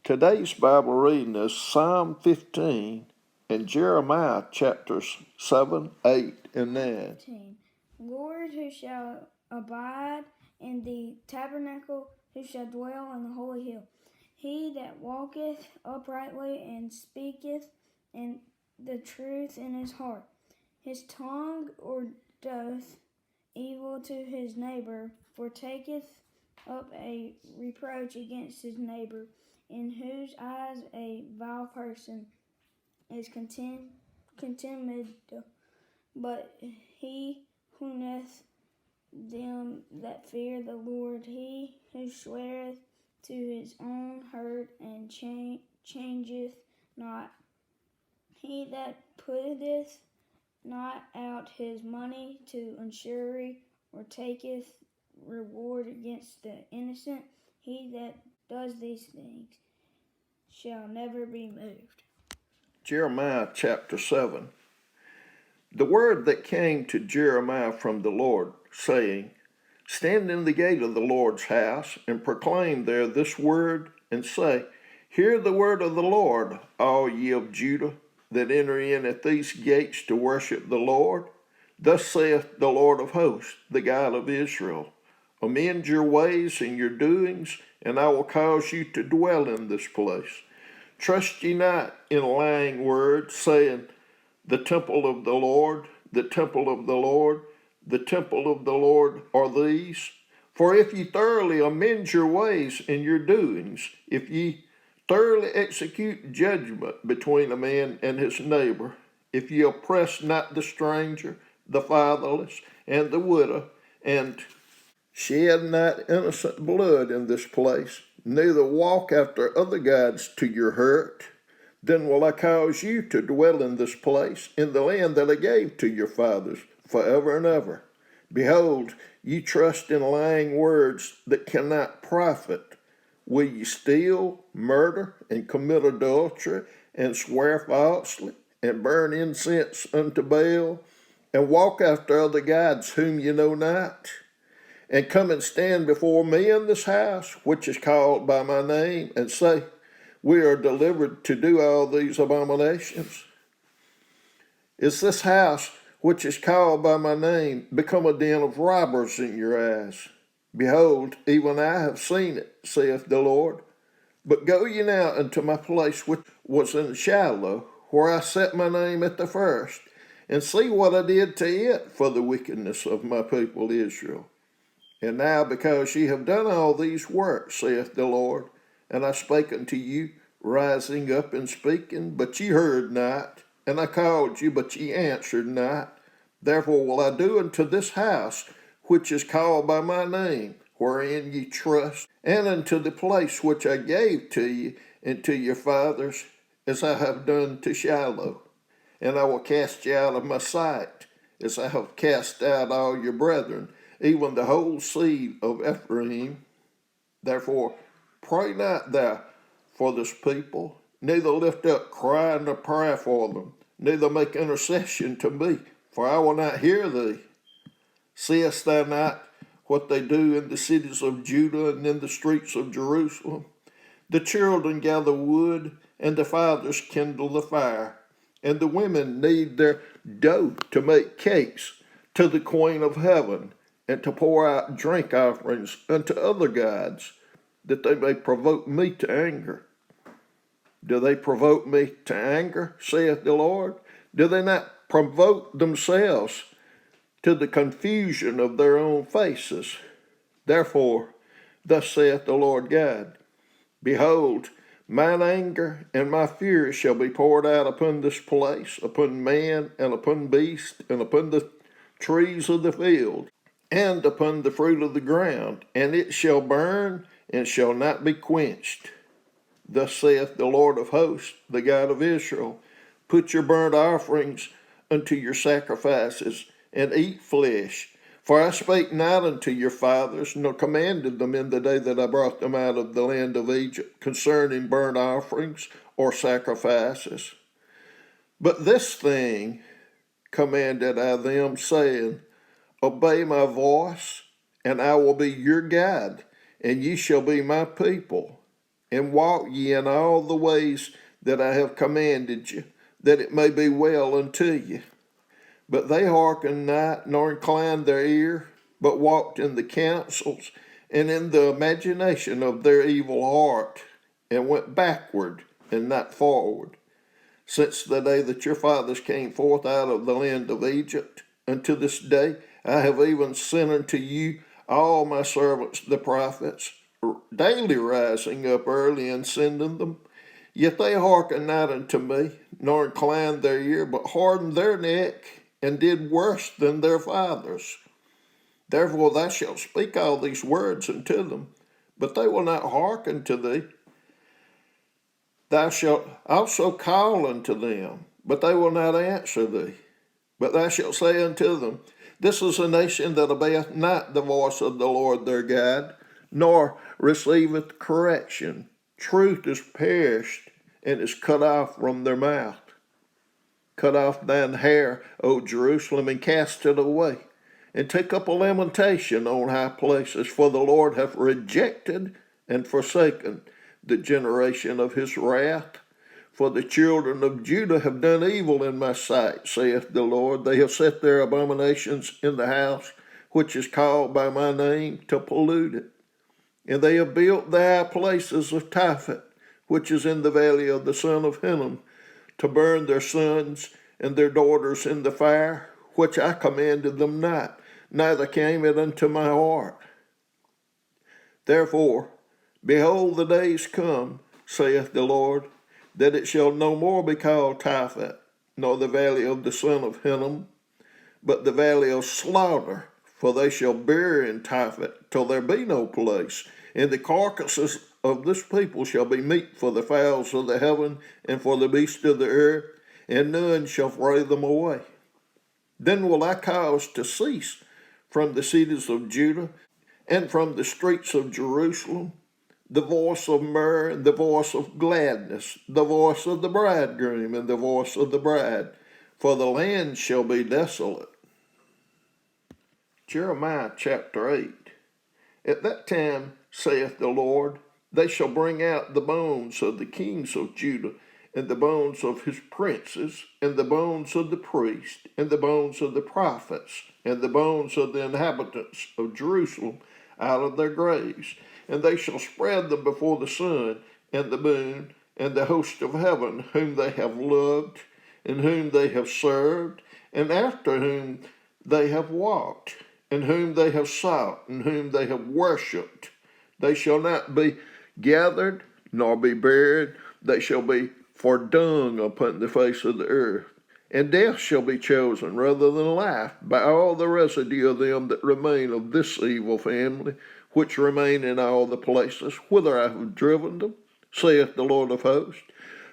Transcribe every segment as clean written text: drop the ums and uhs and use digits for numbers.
Today's Bible reading is Psalm 15 and Jeremiah chapters 7, 8, and 9. Lord, who shall abide in the tabernacle, who shall dwell in the holy hill? He that walketh uprightly and speaketh in the truth in his heart. His tongue or doth evil to his neighbor, for taketh up a reproach against his neighbor, in whose eyes a vile person is contemned, but he huneth them that fear the Lord. He who sweareth to his own hurt and changeth not. He that putteth not out his money to usury, or taketh reward against the innocent, he that does these things shall never be moved. Jeremiah chapter 7. The word that came to Jeremiah from the Lord, saying, Stand in the gate of the Lord's house, and proclaim there this word, and say, Hear the word of the Lord, all ye of Judah, that enter in at these gates to worship the Lord. Thus saith the Lord of hosts, the God of Israel, Amend your ways and your doings, and I will cause you to dwell in this place. Trust ye not in lying words, saying, The temple of the Lord, the temple of the Lord, the temple of the Lord are these. For if ye thoroughly amend your ways and your doings, if ye thoroughly execute judgment between a man and his neighbor, if ye oppress not the stranger, the fatherless, and the widow, and shed not innocent blood in this place, neither walk after other gods to your hurt, then will I cause you to dwell in this place, in the land that I gave to your fathers, forever and ever. Behold, ye trust in lying words that cannot profit. Will ye steal, murder, and commit adultery, and swear falsely, and burn incense unto Baal, and walk after other gods whom ye know not? And come and stand before me in this house, which is called by my name, and say, We are delivered to do all these abominations? Is this house, which is called by my name, become a den of robbers in your eyes? Behold, even I have seen it, saith the Lord. But go ye now into my place which was in Shiloh, where I set my name at the first, and see what I did to it for the wickedness of my people Israel. And now, because ye have done all these works, saith the Lord, and I spake unto you, rising up and speaking, but ye heard not, and I called you, but ye answered not. Therefore will I do unto this house, which is called by my name, wherein ye trust, and unto the place which I gave to you and to your fathers, as I have done to Shiloh. And I will cast you out of my sight, as I have cast out all your brethren, even the whole seed of Ephraim. Therefore pray not thou for this people, neither lift up cry nor prayer for them, neither make intercession to me, for I will not hear thee. Seest thou not what they do in the cities of Judah and in the streets of Jerusalem? The children gather wood, and the fathers kindle the fire, and the women knead their dough to make cakes to the Queen of Heaven, and to pour out drink offerings unto other gods, that they may provoke me to anger. Do they provoke me to anger, saith the Lord? Do they not provoke themselves to the confusion of their own faces? Therefore, thus saith the Lord God, Behold, mine anger and my fury shall be poured out upon this place, upon man and upon beast, and upon the trees of the field, and upon the fruit of the ground, and it shall burn and shall not be quenched. Thus saith the Lord of hosts, the God of Israel, Put your burnt offerings unto your sacrifices, and eat flesh. For I spake not unto your fathers, nor commanded them in the day that I brought them out of the land of Egypt, concerning burnt offerings or sacrifices. But this thing commanded I them, saying, Obey my voice, and I will be your God, and ye shall be my people. and walk ye in all the ways that I have commanded you, that it may be well unto you. But they hearkened not, nor inclined their ear, but walked in the counsels and in the imagination of their evil heart, and went backward and not forward. Since the day that your fathers came forth out of the land of Egypt, unto this day, I have even sent unto you all my servants the prophets, daily rising up early and sending them. Yet they hearkened not unto me, nor inclined their ear, but hardened their neck, and did worse than their fathers. Therefore thou shalt speak all these words unto them, but they will not hearken to thee. Thou shalt also call unto them, but they will not answer thee. But thou shalt say unto them, This is a nation that obeyeth not the voice of the Lord their God, nor receiveth correction. Truth is perished, and is cut off from their mouth. Cut off thine hair, O Jerusalem, and cast it away, and take up a lamentation on high places, for the Lord hath rejected and forsaken the generation of his wrath. For the children of Judah have done evil in my sight, saith the Lord. They have set their abominations in the house which is called by my name, to pollute it. And they have built the high places of Tophet, which is in the valley of the son of Hinnom, to burn their sons and their daughters in the fire, which I commanded them not, neither came it unto my heart. Therefore, behold, the days come, saith the Lord, that it shall no more be called Tophet, nor the valley of the son of Hinnom, but the valley of slaughter, for they shall bury in Tophet till there be no place, and the carcasses of this people shall be meat for the fowls of the heaven and for the beasts of the earth, and none shall fray them away. Then will I cause to cease from the cities of Judah and from the streets of Jerusalem the voice of myrrh and the voice of gladness, the voice of the bridegroom and the voice of the bride, for the land shall be desolate. Jeremiah chapter 8. At that time, saith the Lord, they shall bring out the bones of the kings of Judah, and the bones of his princes, and the bones of the priests, and the bones of the prophets, and the bones of the inhabitants of Jerusalem out of their graves. And they shall spread them before the sun, and the moon, and the host of heaven, whom they have loved, and whom they have served, and after whom they have walked, and whom they have sought, and whom they have worshipped. They shall not be gathered, nor be buried. They shall be for dung upon the face of the earth. And death shall be chosen rather than life by all the residue of them that remain of this evil family, which remain in all the places whither I have driven them, saith the Lord of hosts.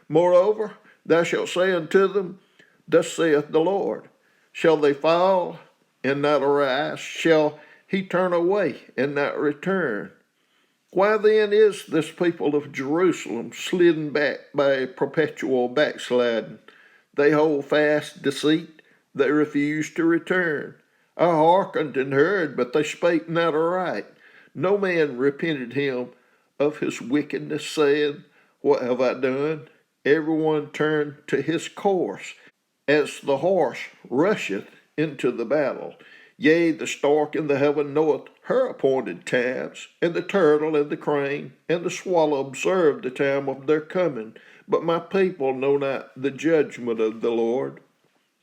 Moreover, thou shalt say unto them, Thus saith the Lord, Shall they fall and not arise? Shall he turn away and not return? Why then is this people of Jerusalem slidden back by a perpetual backsliding? They hold fast deceit, they refuse to return. I hearkened and heard, but they spake not aright. No man repented him of his wickedness, saying, What have I done? Every one turned to his course, as the horse rusheth into the battle. Yea, the stork in the heaven knoweth her appointed times, and the turtle and the crane and the swallow observe the time of their coming. But my people know not the judgment of the Lord.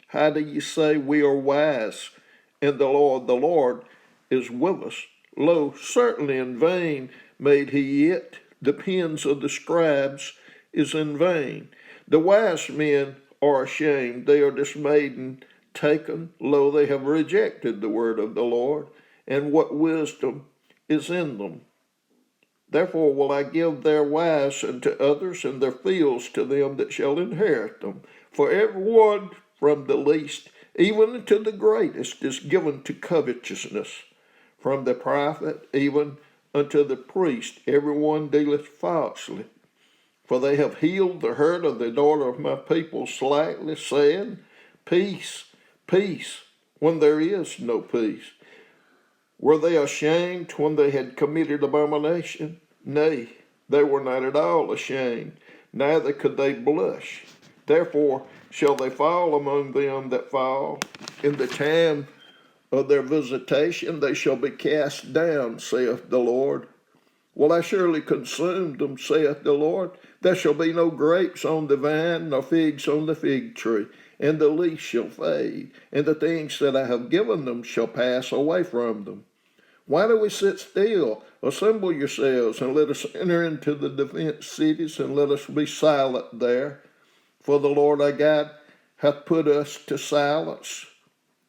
How do ye say, We are wise, and the Lord is with us? Lo, certainly in vain made he it. The pens of the scribes is in vain. The wise men are ashamed, they are dismayed and taken. Lo, they have rejected the word of the Lord, and what wisdom is in them. Therefore will I give their wives unto others, and their fields to them that shall inherit them. For every one from the least even unto the greatest is given to covetousness. From the prophet even unto the priest every one dealeth falsely. For they have healed the hurt of the daughter of my people slightly, saying, Peace, peace, when there is no peace. Were they ashamed when they had committed abomination? Nay, They were not at all ashamed, neither could they blush. Therefore shall they fall among them that fall. In the time of their visitation they shall be cast down, saith the Lord. Will I surely consume them, saith the Lord? There shall be no grapes on the vine, nor figs on the fig tree, and the leaf shall fade, and the things that I have given them shall pass away from them. Why do we sit still? Assemble yourselves, and let us enter into the defenced cities, and let us be silent there. For the Lord our God hath put us to silence,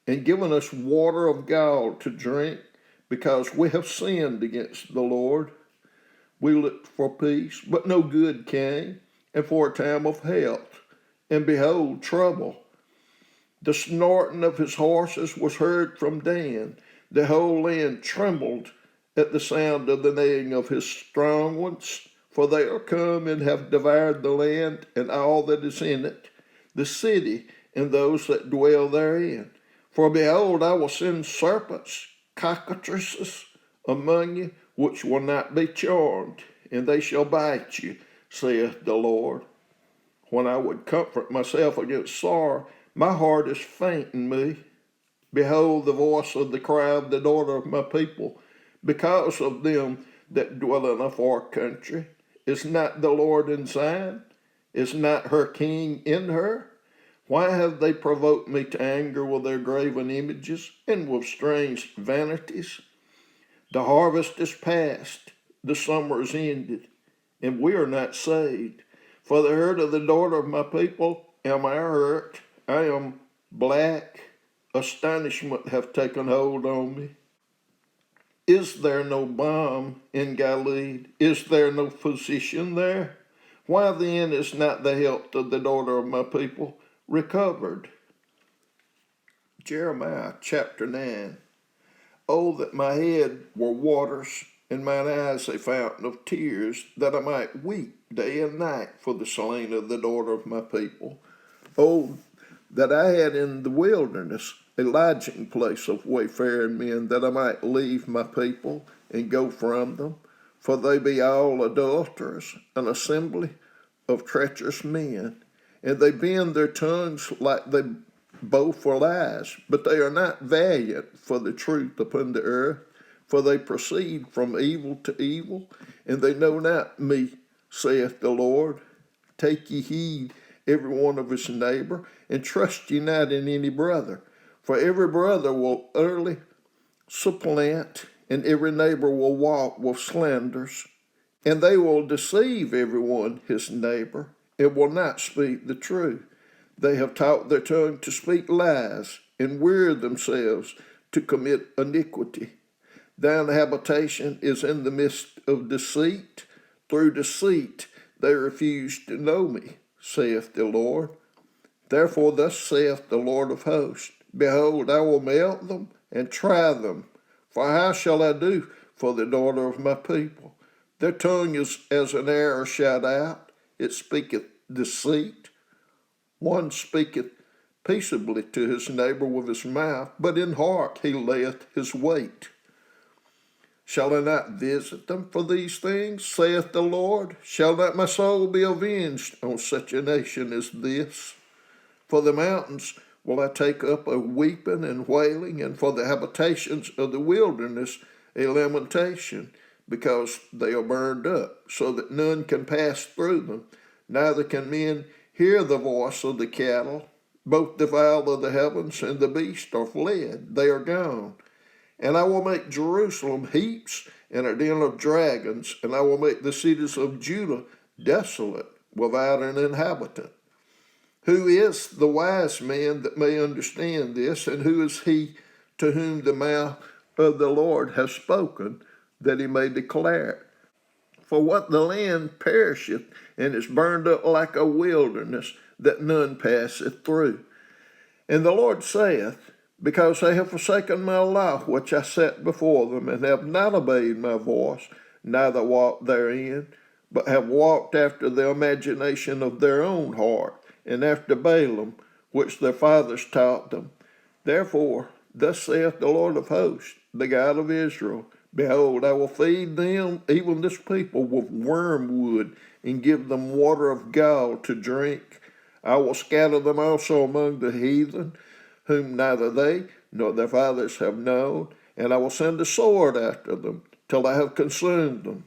and given us water of gall to drink, because we have sinned against the Lord. We looked for peace, but no good came, and for a time of health, and behold, trouble. The snorting of his horses was heard from Dan. The whole land trembled at the sound of the neighing of his strong ones, for they are come and have devoured the land and all that is in it, the city and those that dwell therein. For behold, I will send serpents, cockatrices among you, which will not be charmed, and they shall bite you, saith the Lord. When I would comfort myself against sorrow, my heart is faint in me. Behold the voice of the cry of the daughter of my people, because of them that dwell in a far country. Is not the Lord in Zion? Is not her king in her? Why have they provoked me to anger with their graven images and with strange vanities? The harvest is past, the summer is ended, and we are not saved. For the hurt of the daughter of my people am I hurt. I am black. Astonishment hath taken hold on me. Is there no balm in Gilead? Is there no physician there? Why then is not the health of the daughter of my people recovered? Jeremiah chapter 9. Oh, that my head were waters, and mine eyes a fountain of tears, that I might weep day and night for the slain of the daughter of my people. Oh, that I had in the wilderness a lodging place of wayfaring men, that I might leave my people and go from them. For they be all adulterers, an assembly of treacherous men, and they bend their tongues like they bow for lies, but they are not valiant for the truth upon the earth. For they proceed from evil to evil, and they know not me, saith the Lord. Take ye heed every one of his neighbor, and trust ye not in any brother. For every brother will utterly supplant, and every neighbor will walk with slanders. And they will deceive every one his neighbor, and will not speak the truth. They have taught their tongue to speak lies, and wear themselves to commit iniquity. Thine habitation is in the midst of deceit. Through deceit they refuse to know me, saith the Lord. Therefore thus saith the Lord of hosts, Behold, I will melt them and try them. For how shall I do for the daughter of my people? Their tongue is as an arrow shot out, it speaketh deceit. One speaketh peaceably to his neighbor with his mouth, but in heart he layeth his wait. Shall I not visit them for these things, saith the Lord? Shall not my soul be avenged on such a nation as this? For the mountains will I take up a weeping and wailing, and for the habitations of the wilderness a lamentation, because they are burned up, so that none can pass through them, neither can men hear the voice of the cattle. Both the fowl of the heavens and the beast are fled, they are gone. And I will make Jerusalem heaps and a den of dragons, and I will make the cities of Judah desolate, without an inhabitant. Who is the wise man that may understand this, and who is he to whom the mouth of the Lord has spoken, that he may declare it? For what the land perisheth, and is burned up like a wilderness, that none passeth through. And the Lord saith, Because they have forsaken my law, which I set before them, and have not obeyed my voice, neither walked therein, but have walked after the imagination of their own heart, and after Balaam, which their fathers taught them. Therefore, thus saith the Lord of hosts, the God of Israel, Behold, I will feed them, even this people, with wormwood, and give them water of gall to drink. I will scatter them also among the heathen, whom neither they nor their fathers have known, and I will send a sword after them, till I have consumed them.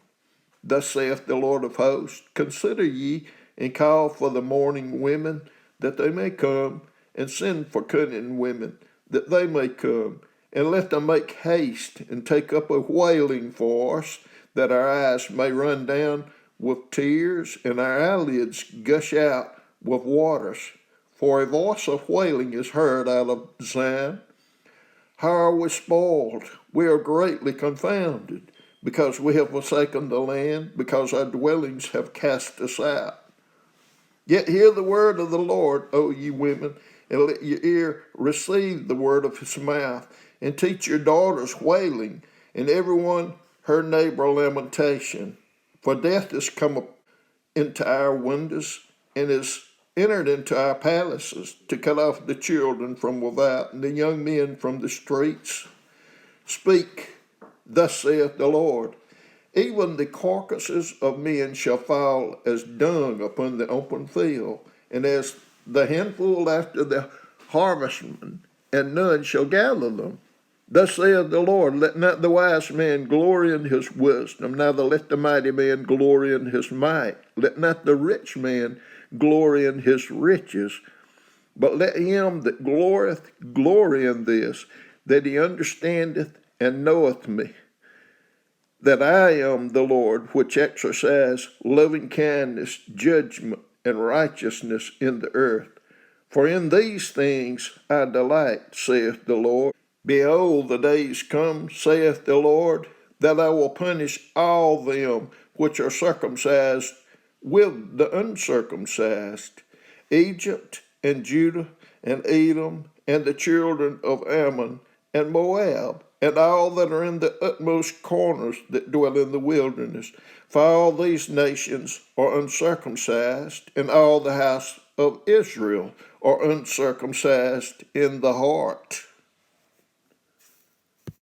Thus saith the Lord of hosts, consider ye, and call for the mourning women, that they may come, and send for cunning women, that they may come, and let them make haste, and take up a wailing for us, that our eyes may run down with tears, and our eyelids gush out with waters. For a voice of wailing is heard out of Zion. How are we spoiled? We are greatly confounded, because we have forsaken the land, because our dwellings have cast us out. Yet hear the word of the Lord, O ye women, and let your ear receive the word of his mouth, and teach your daughters wailing, and every one her neighbor lamentation. For death is come up into our windows, and is entered into our palaces, to cut off the children from without, and the young men from the streets. Speak, thus saith the Lord. Even the carcasses of men shall fall as dung upon the open field, and as the handful after the harvestman, and none shall gather them. Thus saith the Lord, let not the wise man glory in his wisdom, neither let the mighty man glory in his might. Let not the rich man glory in his riches, but let him that glorieth glory in this, that he understandeth and knoweth me, that I am the Lord, which exercise loving kindness, judgment, and righteousness in the earth. For in these things I delight, saith the Lord. Behold, the days come, saith the Lord, that I will punish all them which are circumcised with the uncircumcised, Egypt and Judah and Edom and the children of Ammon and Moab, and all that are in the utmost corners that dwell in the wilderness. For all these nations are uncircumcised, and all the house of Israel are uncircumcised in the heart.